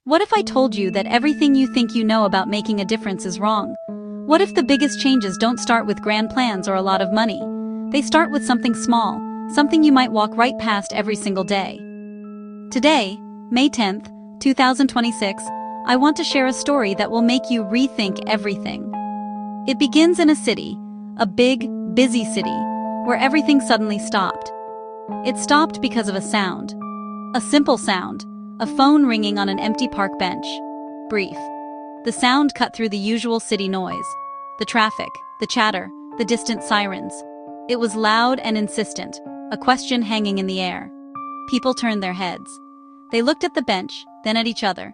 What if I told you that everything you think you know about making a difference is wrong? What if the biggest changes don't start with grand plans or a lot of money? They start with something small, something you might walk right past every single day. Today, May 10th, 2026, I want to share a story that will make you rethink everything. It begins in a city, a big, busy city, where everything suddenly stopped. It stopped because of a sound. A simple sound. A phone ringing on an empty park bench. Brief. The sound cut through the usual city noise. The traffic, the chatter, the distant sirens. It was loud and insistent, a question hanging in the air. People turned their heads. They looked at the bench, then at each other.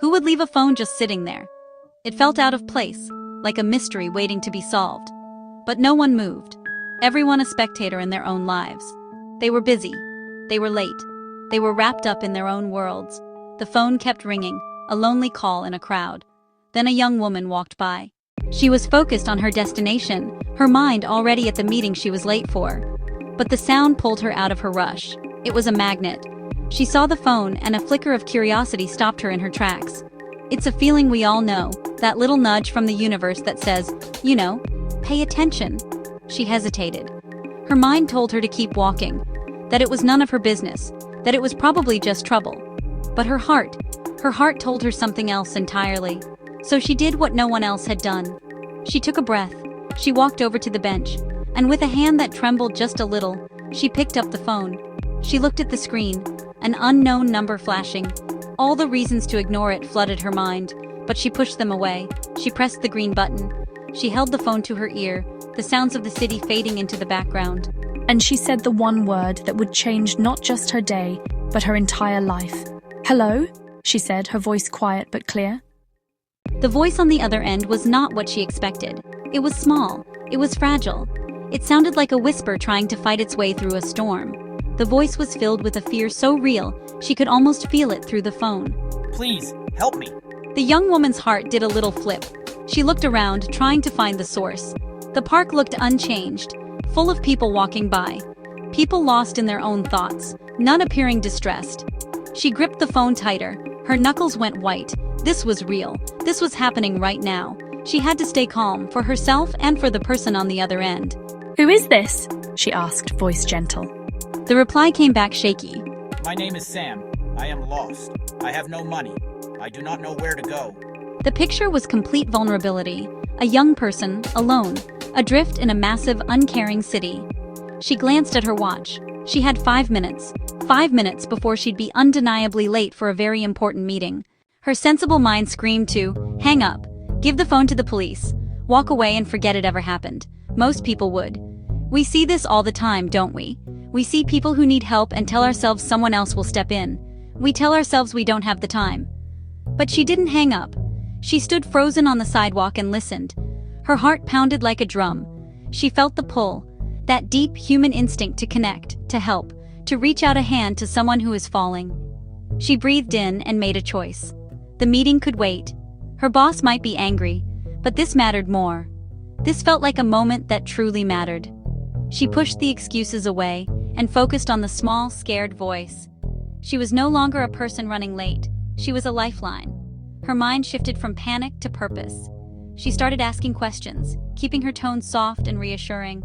Who would leave a phone just sitting there? It felt out of place, like a mystery waiting to be solved. But no one moved. Everyone a spectator in their own lives. They were busy. They were late. They were wrapped up in their own worlds. The phone kept ringing, a lonely call in a crowd. Then a young woman walked by. She was focused on her destination, her mind already at the meeting she was late for. But the sound pulled her out of her rush. It was a magnet. She saw the phone, and a flicker of curiosity stopped her in her tracks. It's a feeling we all know, that little nudge from the universe that says, pay attention. She hesitated. Her mind told her to keep walking, that it was none of her business, that it was probably just trouble. But her heart told her something else entirely. So she did what no one else had done. She took a breath. She walked over to the bench, and with a hand that trembled just a little, she picked up the phone. She looked at the screen, an unknown number flashing. All the reasons to ignore it flooded her mind, but she pushed them away. She pressed the green button. She held the phone to her ear, the sounds of the city fading into the background. And she said the one word that would change not just her day, but her entire life. "Hello?" she said, her voice quiet but clear. The voice on the other end was not what she expected. It was small. It was fragile. It sounded like a whisper trying to fight its way through a storm. The voice was filled with a fear so real, she could almost feel it through the phone. "Please, help me." The young woman's heart did a little flip. She looked around, trying to find the source. The park looked unchanged, full of people walking by. People lost in their own thoughts, none appearing distressed. She gripped the phone tighter. Her knuckles went white. This was real. This was happening right now. She had to stay calm, for herself and for the person on the other end. "Who is this?" she asked, voice gentle. The reply came back shaky. "My name is Sam. I am lost. I have no money. I do not know where to go." The picture was complete vulnerability. A young person, alone, adrift in a massive, uncaring city. She glanced at her watch. She had 5 minutes. 5 minutes before she'd be undeniably late for a very important meeting. Her sensible mind screamed to, hang up, give the phone to the police, walk away and forget it ever happened. Most people would. We see this all the time, don't we? We see people who need help and tell ourselves someone else will step in. We tell ourselves we don't have the time. But she didn't hang up. She stood frozen on the sidewalk and listened. Her heart pounded like a drum. She felt the pull, that deep human instinct to connect, to help, to reach out a hand to someone who is falling. She breathed in and made a choice. The meeting could wait. Her boss might be angry, but this mattered more. This felt like a moment that truly mattered. She pushed the excuses away and focused on the small, scared voice. She was no longer a person running late. She was a lifeline. Her mind shifted from panic to purpose. She started asking questions, keeping her tone soft and reassuring.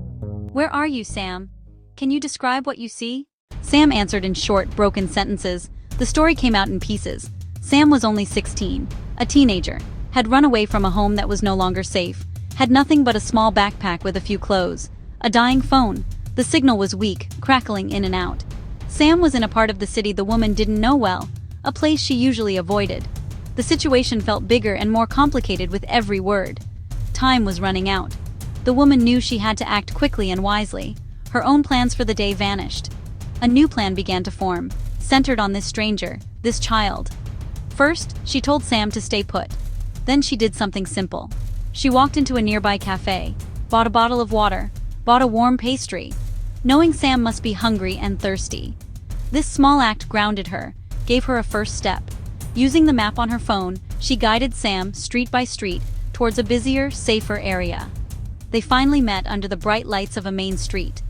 "Where are you, Sam? Can you describe what you see?" Sam answered in short, broken sentences. The story came out in pieces. Sam was only 16, a teenager, had run away from a home that was no longer safe, had nothing but a small backpack with a few clothes, a dying phone. The signal was weak, crackling in and out. Sam was in a part of the city the woman didn't know well, a place she usually avoided. The situation felt bigger and more complicated with every word. Time was running out. The woman knew she had to act quickly and wisely. Her own plans for the day vanished. A new plan began to form, centered on this stranger, this child. First, she told Sam to stay put. Then she did something simple. She walked into a nearby cafe, bought a bottle of water, bought a warm pastry, knowing Sam must be hungry and thirsty. This small act grounded her, gave her a first step. Using the map on her phone, she guided Sam, street by street, towards a busier, safer area. They finally met under the bright lights of a main street.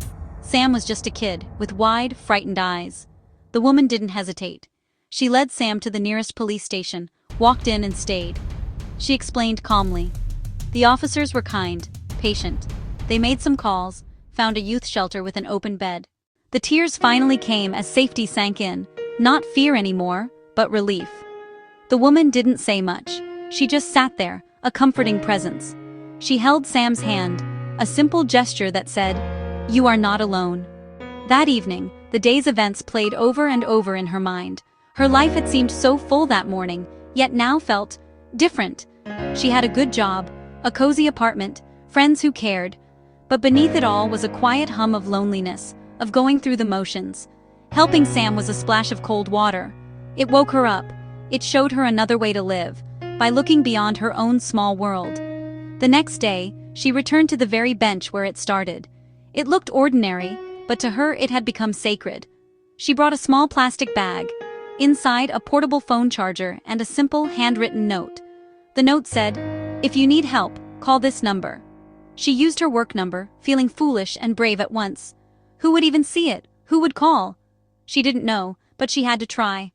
Sam was just a kid, with wide, frightened eyes. The woman didn't hesitate. She led Sam to the nearest police station, walked in and stayed. She explained calmly. The officers were kind, patient. They made some calls, found a youth shelter with an open bed. The tears finally came as safety sank in, not fear anymore, but relief. The woman didn't say much. She just sat there, a comforting presence. She held Sam's hand, a simple gesture that said, "You are not alone." That evening, the day's events played over and over in her mind. Her life had seemed so full that morning, yet now felt different. She had a good job, a cozy apartment, friends who cared. But beneath it all was a quiet hum of loneliness, of going through the motions. Helping Sam was a splash of cold water. It woke her up. It showed her another way to live, by looking beyond her own small world. The next day, she returned to the very bench where it started. It looked ordinary, but to her it had become sacred. She brought a small plastic bag. Inside, a portable phone charger and a simple handwritten note. The note said, "If you need help, call this number." She used her work number, feeling foolish and brave at once. Who would even see it? Who would call? She didn't know, but she had to try.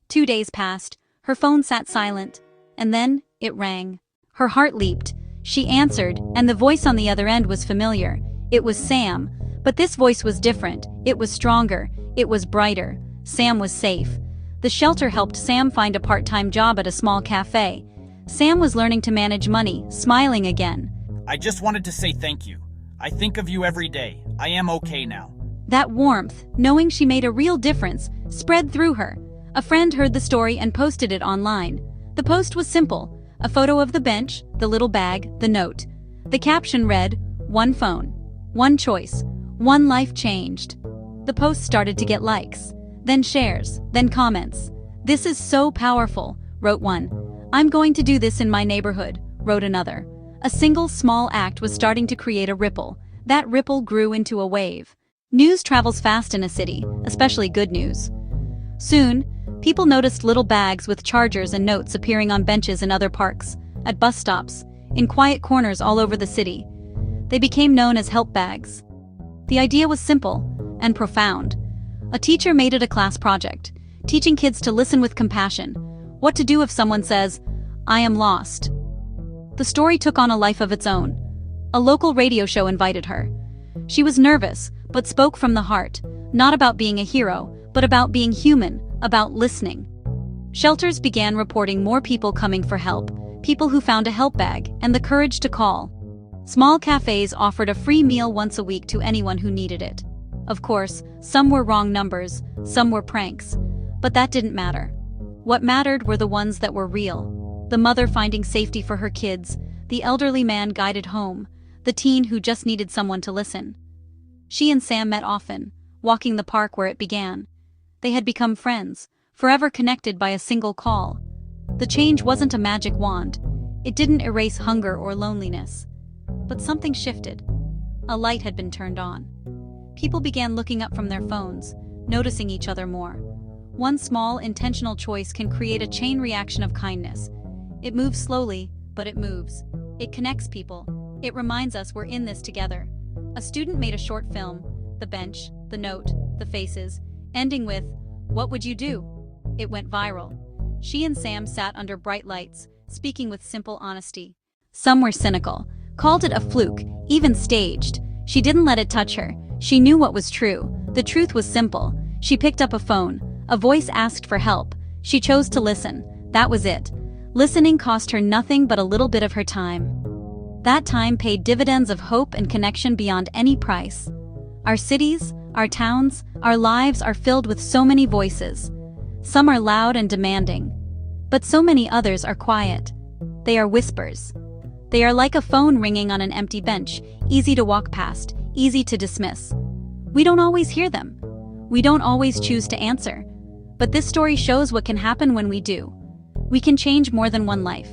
2 days passed. Her phone sat silent, and then it rang. Her heart leaped. She answered, and the voice on the other end was familiar. It was Sam, but this voice was different. It was stronger. It was brighter. Sam was safe. The shelter helped Sam find a part-time job at a small cafe. Sam was learning to manage money, smiling again. I just wanted to say thank you. I think of you every day. I am okay now. That warmth, knowing she made a real difference, spread through her. A friend heard the story and posted it online. The post was simple: a photo of the bench, the little bag, the note. The caption read, "One phone, one choice, one life changed." The post started to get likes, then shares, then comments. "This is so powerful," wrote one. "I'm going to do this in my neighborhood," wrote another. A single small act was starting to create a ripple. That ripple grew into a wave. News travels fast in a city, especially good news. Soon, people noticed little bags with chargers and notes appearing on benches in other parks, at bus stops, in quiet corners all over the city. They became known as help bags. The idea was simple and profound. A teacher made it a class project, teaching kids to listen with compassion, what to do if someone says, "I am lost." The story took on a life of its own. A local radio show invited her. She was nervous, but spoke from the heart, not about being a hero, but about being human, about listening. Shelters began reporting more people coming for help, people who found a help bag and the courage to call. Small cafes offered a free meal once a week to anyone who needed it. Of course, some were wrong numbers, some were pranks, but that didn't matter. What mattered were the ones that were real. The mother finding safety for her kids, the elderly man guided home, the teen who just needed someone to listen. She and Sam met often, walking the park where it began. They had become friends, forever connected by a single call. The change wasn't a magic wand. It didn't erase hunger or loneliness. But something shifted. A light had been turned on. People began looking up from their phones, noticing each other more. One small, intentional choice can create a chain reaction of kindness. It moves slowly, but it moves. It connects people. It reminds us we're in this together. A student made a short film, the bench, the note, the faces, ending with, "What would you do?" It went viral. She and Sam sat under bright lights, speaking with simple honesty. Some were cynical, called it a fluke, even staged. She didn't let it touch her. She knew what was true. The truth was simple. She picked up a phone. A voice asked for help. She chose to listen. That was it. Listening cost her nothing but a little bit of her time. That time paid dividends of hope and connection beyond any price. Our cities, our towns, our lives are filled with so many voices. Some are loud and demanding, but so many others are quiet. They are whispers. They are like a phone ringing on an empty bench, easy to walk past, easy to dismiss. We don't always hear them. We don't always choose to answer. But this story shows what can happen when we do. We can change more than one life.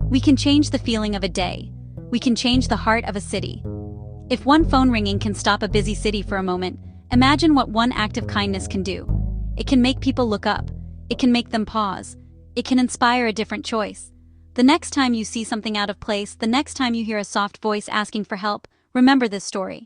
We can change the feeling of a day. We can change the heart of a city. If one phone ringing can stop a busy city for a moment, imagine what one act of kindness can do. It can make people look up. It can make them pause. It can inspire a different choice. The next time you see something out of place, the next time you hear a soft voice asking for help, remember this story.